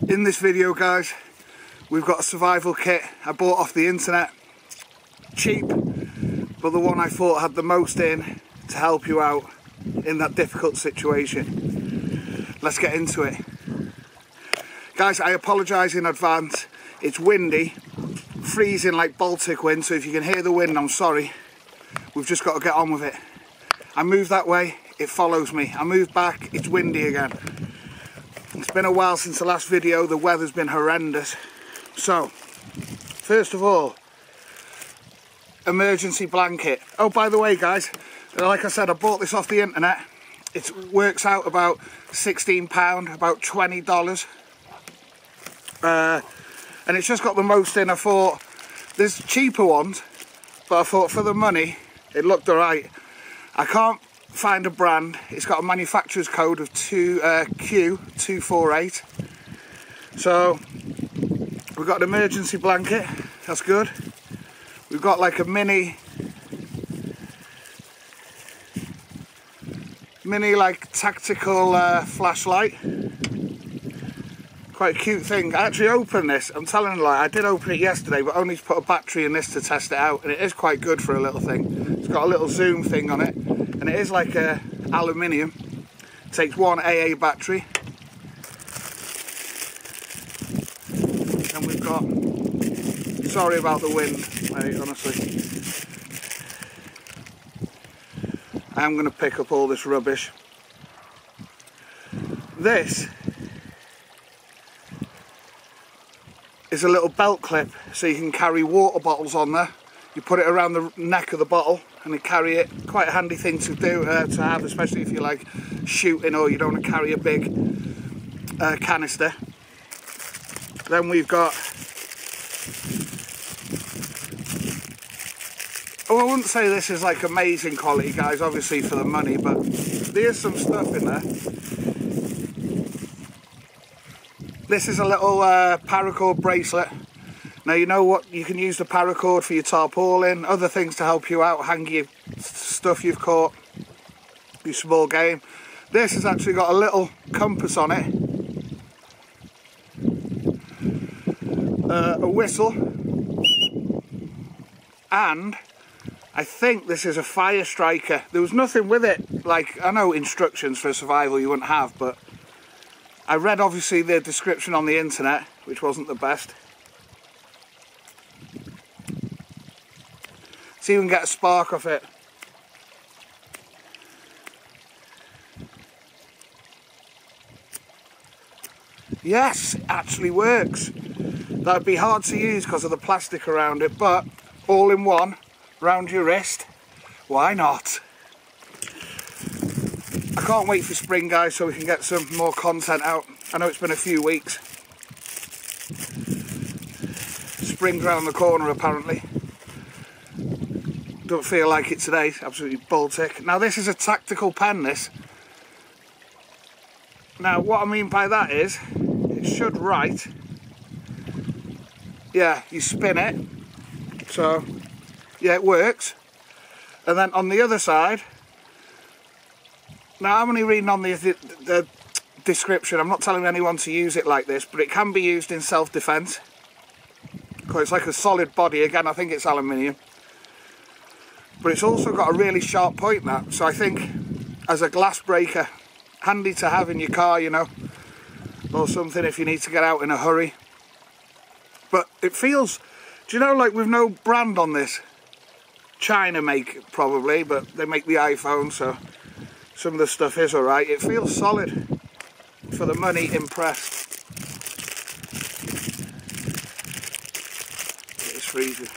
In this video, guys, we've got a survival kit I bought off the internet. Cheap, but the one I thought had the most in to help you out in that difficult situation. Let's get into it. Guys, I apologise in advance. It's windy, freezing like Baltic wind, so if you can hear the wind, I'm sorry. We've just got to get on with it. I move that way, it follows me. I move back, it's windy again. It's been a while since the last video, the weather's been horrendous. So, first of all, emergency blanket. Oh, by the way, guys, like I said, I bought this off the internet. It works out about £16, about $20. And it's just got the most in. I thought, there's cheaper ones, but I thought for the money, it looked alright. I can't find a brand. It's got a manufacturer's code of Q248. So we've got an emergency blanket, that's good. We've got like a mini like tactical flashlight. Quite a cute thing. I actually opened this, I'm telling a lie, I did open it yesterday, but only to put a battery in this to test it out, and it is quite good for a little thing. It's got a little zoom thing on it, and it is like aluminium. It takes one AA battery. And we've got, sorry about the wind, mate, honestly. I am going to pick up all this rubbish. This is a little belt clip, so you can carry water bottles on there. You put it around the neck of the bottle and you carry it. Quite a handy thing to do, to have, especially if you're like shooting or you don't want to carry a big canister. Then we've got, oh, I wouldn't say this is like amazing quality, guys, obviously for the money, but there's some stuff in there. This is a little paracord bracelet. Now, you know what, you can use the paracord for your tarpaulin, other things to help you out, hang your stuff you've caught, your small game. This has actually got a little compass on it, a whistle, and I think this is a fire striker. There was nothing with it, like, I know instructions for survival you wouldn't have, but I read obviously the description on the internet, which wasn't the best. See if we can get a spark off it. Yes, it actually works. That'd be hard to use because of the plastic around it, but all in one, round your wrist, why not? I can't wait for spring, guys, so we can get some more content out. I know it's been a few weeks. Spring's round the corner, apparently. Don't feel like it today, absolutely Baltic. Now, this is a tactical pen, this. Now, what I mean by that is, it should write. Yeah, you spin it. So, yeah, it works. And then on the other side, now I'm only reading on the description, I'm not telling anyone to use it like this, but it can be used in self-defense. Because it's like a solid body, again I think it's aluminium. But it's also got a really sharp point, that, so I think as a glass breaker, handy to have in your car, you know, or something if you need to get out in a hurry. But it feels, do you know, like with no brand on this, China make it probably, but they make the iPhone, so some of the stuff is alright. It feels solid. For the money, impressed. It's freezing.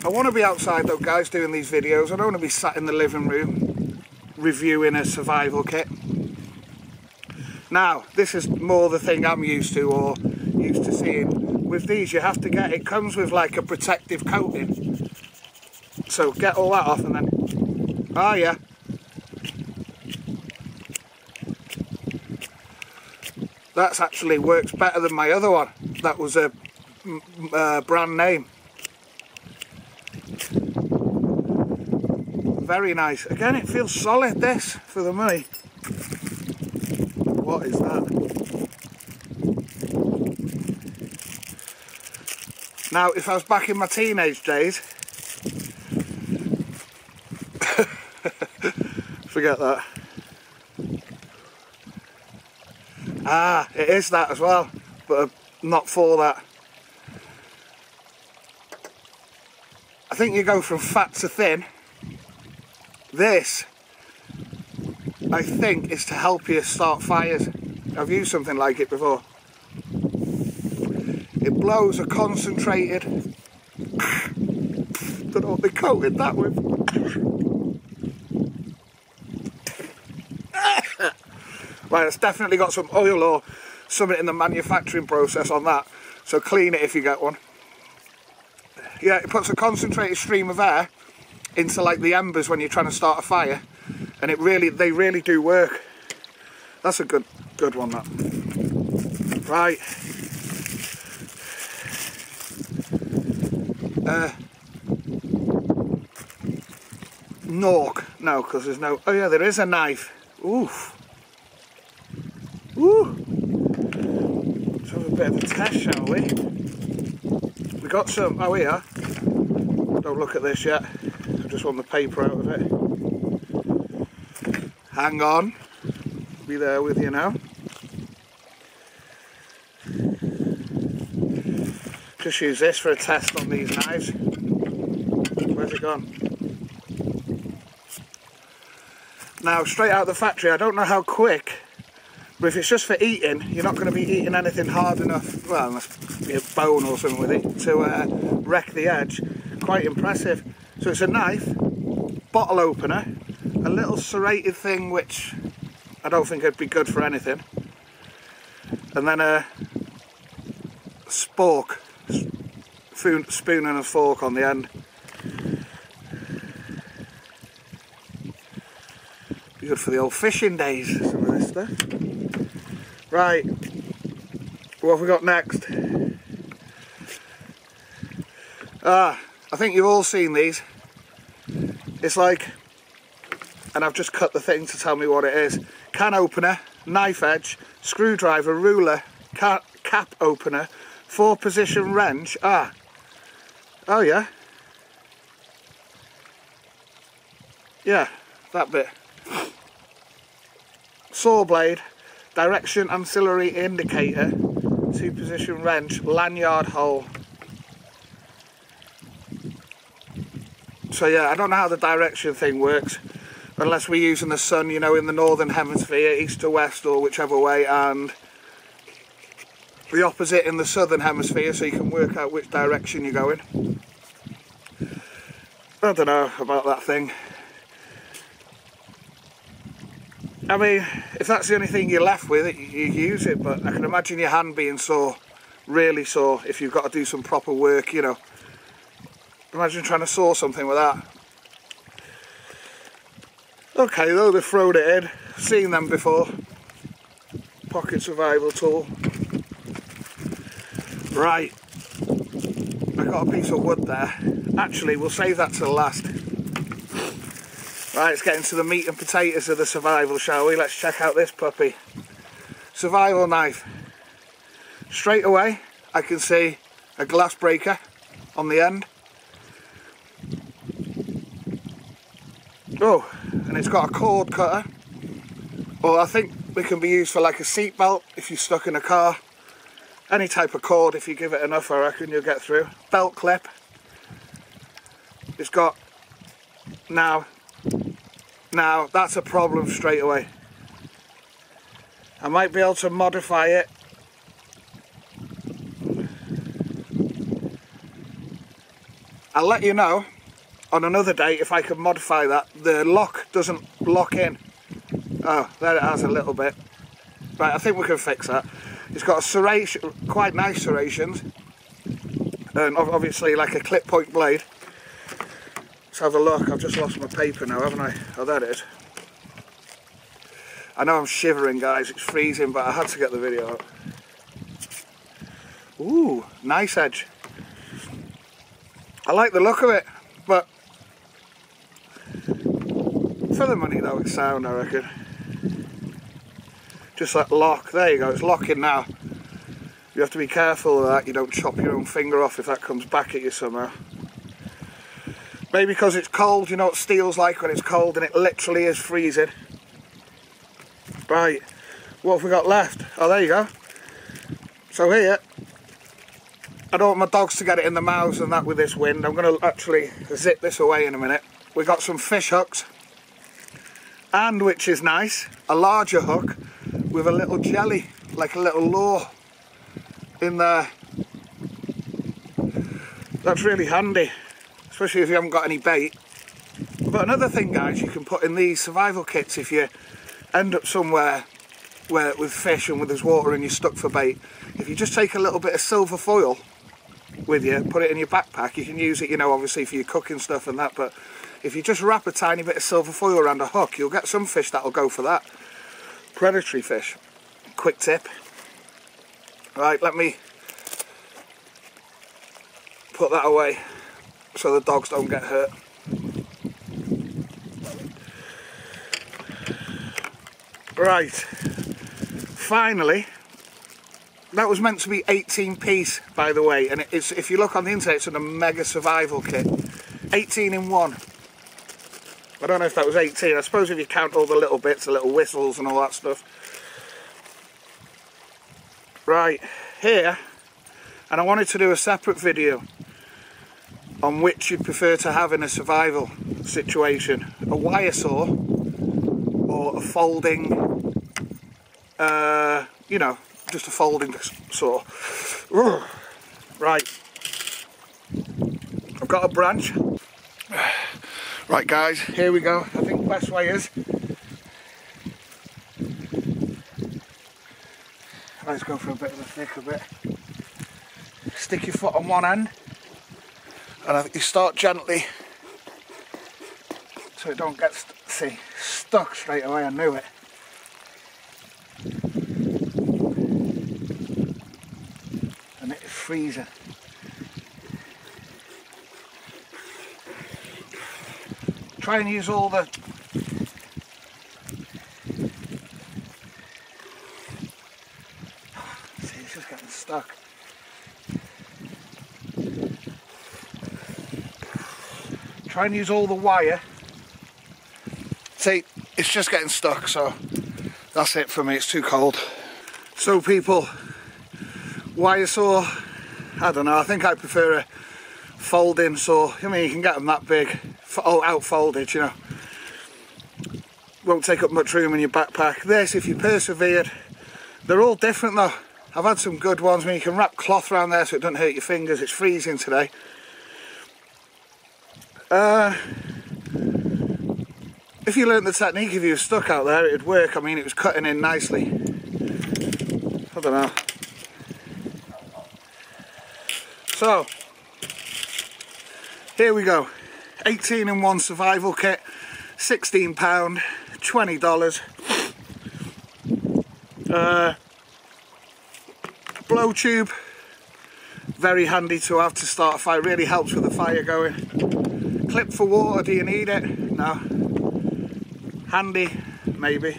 I want to be outside though, guys, doing these videos. I don't want to be sat in the living room reviewing a survival kit. Now, this is more the thing I'm used to, or used to seeing. With these, you have to get, it comes with like a protective coating. So get all that off and then, oh yeah. That actually works better than my other one. That was a brand name. very nice. Again, it feels solid, this, for the money. What is that? Now, if I was back in my teenage days, forget that. Ah, it is that as well, but not for that. I think you go from fat to thin. This, I think, is to help you start fires. I've used something like it before. It blows a concentrated, don't know what they coated that with. Right, it's definitely got some oil or something in the manufacturing process on that, so clean it if you get one. Yeah, it puts a concentrated stream of air into like the embers when you're trying to start a fire, and they really do work. That's a good one, that. Right. Nork. No, because there's no... Oh yeah, there is a knife. Oof. Ooh. Let's have a bit of a test, shall we? We got some... Oh, here. Don't look at this yet. I just want the paper out of it. Hang on. Be there with you now. Just use this for a test on these knives. Where's it gone? Now, straight out of the factory, I don't know how quick, but if it's just for eating, you're not going to be eating anything hard enough, well, unless be a bone or something with it, to wreck the edge. Quite impressive. So it's a knife, bottle opener, a little serrated thing which I don't think would be good for anything, and then a spork, spoon and a fork on the end. Be good for the old fishing days, some of this stuff. Right, what have we got next? I think you've all seen these. It's like, and I've just cut the thing to tell me what it is. Can opener, knife edge, screwdriver, ruler, cap opener, 4-position wrench. Oh yeah. Yeah, that bit. Saw blade, direction ancillary indicator, 2-position wrench, lanyard hole. So yeah, I don't know how the direction thing works, unless we're using the sun, you know, in the northern hemisphere, east to west or whichever way, and the opposite in the southern hemisphere, so you can work out which direction you're going. I don't know about that thing. I mean, if that's the only thing you're left with, you use it, but I can imagine your hand being sore, really sore, if you've got to do some proper work, you know. Imagine trying to saw something with that. Okay, though, they've thrown it in. Seen them before. Pocket survival tool. Right. I got a piece of wood there. Actually, we'll save that to the last. Right, let's get into the meat and potatoes of the survival, shall we? Let's check out this puppy. Survival knife. Straight away, I can see a glass breaker on the end. Oh, and it's got a cord cutter. Or I think they can be used for like a seat belt if you're stuck in a car. Any type of cord, if you give it enough, I reckon you'll get through. Belt clip. It's got... Now, that's a problem straight away. I might be able to modify it. I'll let you know on another day if I can modify that. The lock doesn't lock in. Oh, there it has a little bit. Right, I think we can fix that. It's got a serration, quite nice serrations, and obviously like a clip point blade. Let's have a look. I've just lost my paper now, haven't I? Oh, there it is. I know I'm shivering, guys, it's freezing, but I had to get the video out. Ooh, nice edge. I like the look of it, but For the money though, it's sound, I reckon. Just that lock, there you go, it's locking now. You have to be careful of that, you don't chop your own finger off if that comes back at you somehow. Maybe because it's cold, you know what steel's like when it's cold, and it literally is freezing. Right, what have we got left? Oh, there you go. So here, I don't want my dogs to get it in the mouths and that with this wind. I'm going to actually zip this away in a minute. We got some fish hooks, and which is nice, a larger hook with a little jelly, like a little lure in there. That's really handy, especially if you haven't got any bait. But another thing, guys, you can put in these survival kits if you end up somewhere where with fish and with there's water and you're stuck for bait. If you just take a little bit of silver foil with you, put it in your backpack, you can use it, you know, obviously for your cooking stuff and that, but if you just wrap a tiny bit of silver foil around a hook, you'll get some fish that'll go for that. Predatory fish. Quick tip. Right, let me put that away so the dogs don't get hurt. Right, finally, that was meant to be 18 piece, by the way, and it's, if you look on the internet, it's in a mega survival kit. 18 in one. I don't know if that was 18, I suppose if you count all the little bits, the little whistles and all that stuff. Right, here, and I wanted to do a separate video on which you'd prefer to have in a survival situation. A wire saw or a folding, you know, just a folding saw. Right, I've got a branch. Right guys, here we go. I think the best way is, let's go for a bit of a thicker bit. Stick your foot on one end, and I think you start gently so it don't get stuck straight away. I knew it. And it is freezing. Try and use all the see, it's just getting stuck. Try and use all the wire. See, it's just getting stuck, so that's it for me, it's too cold. So people, wire saw, I don't know, I think I prefer a folding saw. I mean, you can get them that big, out folded, you know. Won't take up much room in your backpack. This, if you persevered, they're all different though. I've had some good ones. I mean, you can wrap cloth around there so it doesn't hurt your fingers. It's freezing today. If you learnt the technique, if you were stuck out there, it'd work. I mean, it was cutting in nicely. I don't know. So, here we go. 18 in one survival kit, £16, $20. Blow tube, very handy to have to start a fire, really helps with the fire going. Clip for water, do you need it? No. Handy, maybe.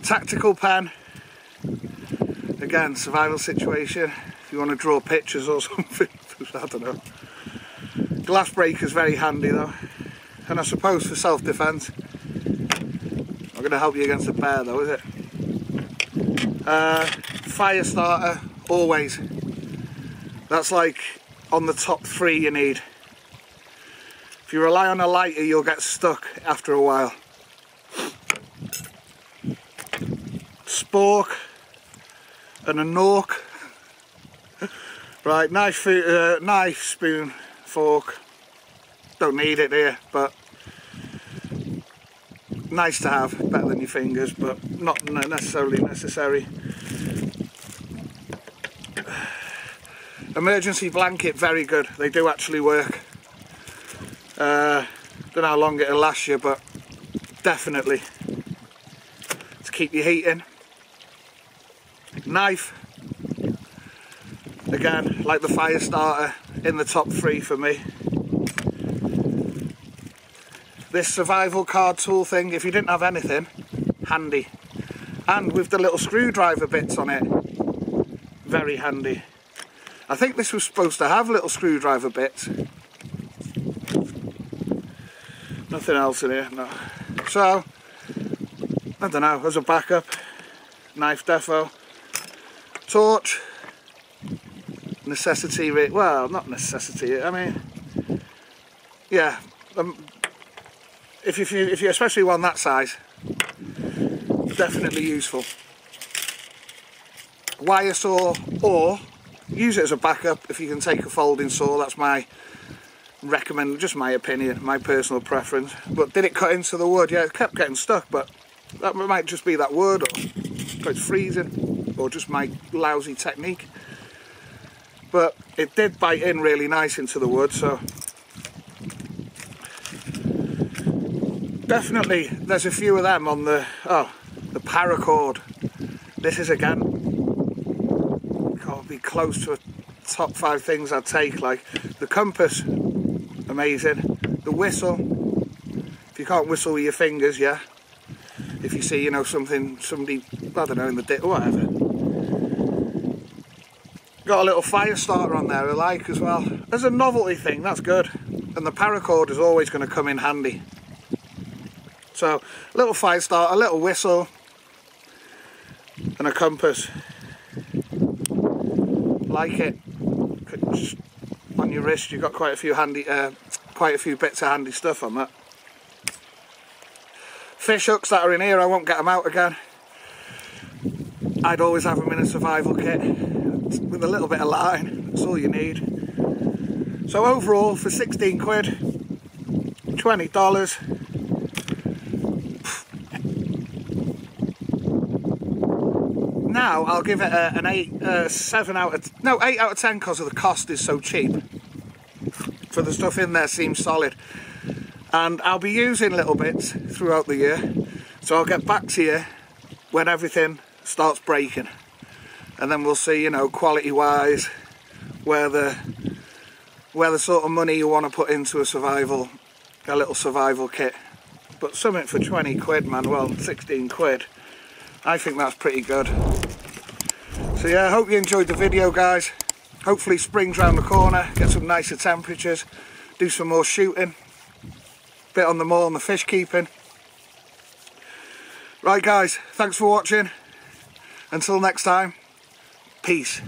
Tactical pen, again, survival situation, if you want to draw pictures or something, I don't know. Glass breaker's very handy though, and I suppose for self-defence. Not going to help you against a bear though, is it? Fire starter, always. That's like on the top 3 you need. If you rely on a lighter, you'll get stuck after a while. Spork and a nork. Right, knife, spoon, fork. Don't need it here, but nice to have. Better than your fingers, but not necessarily necessary. Emergency blanket, very good. They do actually work. Don't know how long it'll last you, but definitely to keep your heat in. Knife, again, like the fire starter, in the top 3 for me. this survival card tool thing, if you didn't have anything, handy. And with the little screwdriver bits on it, very handy. I think this was supposed to have little screwdriver bits. Nothing else in here, no. So, I don't know, as a backup, knife defo, torch, necessity, well, not necessity, I mean, yeah, if you especially want that size, definitely useful. Wire saw, or use it as a backup if you can take a folding saw. That's my recommend, just my opinion, my personal preference. But did it cut into the wood? Yeah, it kept getting stuck, but that might just be that wood, or it's freezing, or just my lousy technique. But it did bite in really nice into the wood, so definitely there's a few of them on the paracord. This is again, can't be close to a top 5 things I'd take. Like the compass, amazing. The whistle, if you can't whistle with your fingers, yeah. If you see, you know, somebody, I don't know, in the ditch or whatever. Got a little fire starter on there I like as well. As a novelty thing, that's good. And the paracord is always going to come in handy. So, a little fire starter, a little whistle, and a compass. Like it. On your wrist, you've got quite a few bits of handy stuff on that. Fish hooks that are in here, I won't get them out again. I'd always have them in a survival kit with a little bit of line. That's all you need. So overall, for 16 quid, $20. Now I'll give it an 8 out of 10 because of the cost is so cheap. For the stuff in there seems solid. And I'll be using little bits throughout the year, so I'll get back to you when everything starts breaking, and then we'll see, you know, quality wise, where the sort of money you want to put into a little survival kit. But something for 20 quid, man, well, 16 quid, I think that's pretty good. So yeah, I hope you enjoyed the video, guys. Hopefully spring's round the corner, get some nicer temperatures, do some more shooting. Bit on the fish keeping. Right guys, thanks for watching. Until next time, peace.